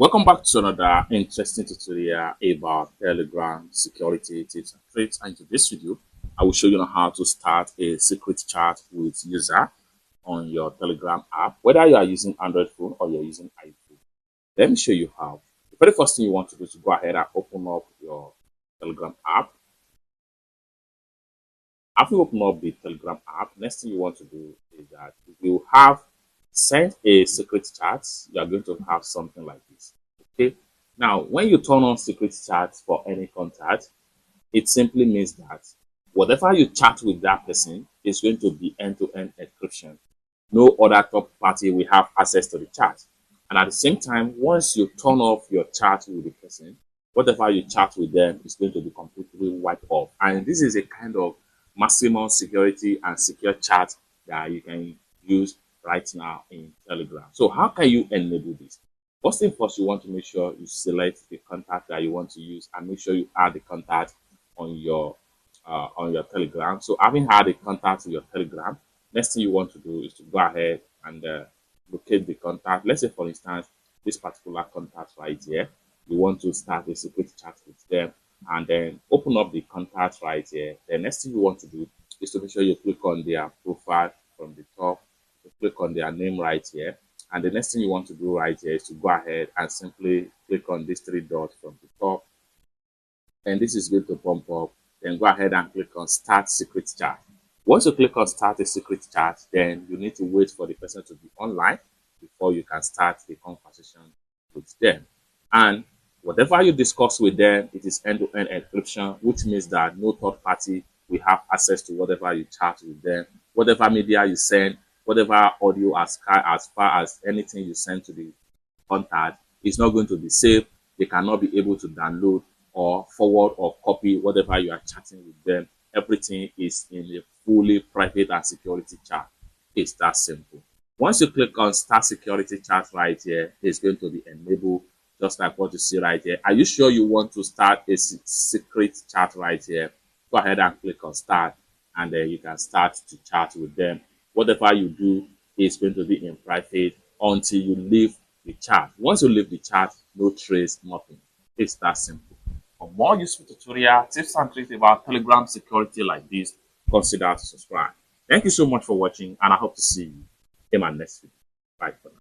Welcome back to another interesting tutorial about Telegram security tips and tricks. And in this video, I will show you how to start a secret chat with user on your Telegram app, whether you are using Android phone or you're using iPhone. Let me show you how. The very first thing you want to do is to go ahead and open up your Telegram app. After you open up the Telegram app, next thing you want to do is that if you have sent a secret chat, you are going to have something like this. Okay. Now, when you turn on secret chat for any contact, it simply means that whatever you chat with that person is going to be end-to-end encryption. No other third party will have access to the chat. And at the same time, once you turn off your chat with the person, whatever you chat with them is going to be completely wiped off. And this is a kind of maximum security and secure chat that you can use right now in Telegram. So how can you enable this? First thing first, you want to make sure you select the contact that you want to use and make sure you add the contact on your Telegram. So having had a contact to your Telegram, next thing you want to do is to go ahead and locate the contact. Let's say, for instance, this particular contact right here, you want to start a secret chat with them and then open up the contact right here. The next thing you want to do is to make sure you click on their profile from the top, you click on their name right here. And the next thing you want to do right here is to go ahead and simply click on these three dots from the top. And this is going to pump up. Then go ahead and click on Start Secret Chat. Once you click on Start a Secret Chat, then you need to wait for the person to be online before you can start the conversation with them. And whatever you discuss with them, it is end-to-end encryption, which means that no third party will have access to whatever you chat with them, whatever media you send, whatever audio as far as anything you send to the contact is not going to be saved. They cannot be able to download or forward or copy whatever you are chatting with them. Everything is in a fully private and security chat. It's that simple. Once you click on Start Security Chat right here, it's going to be enabled just like what you see right here. Are you sure you want to start a secret chat right here? Go ahead and click on Start, and then you can start to chat with them. Whatever you do is going to be in private until you leave the chat. Once you leave the chat, no trace, nothing. It's that simple. For more useful tutorial, tips and tricks about Telegram security like this, consider to subscribe. Thank you so much for watching, and I hope to see you in my next video. Bye for now.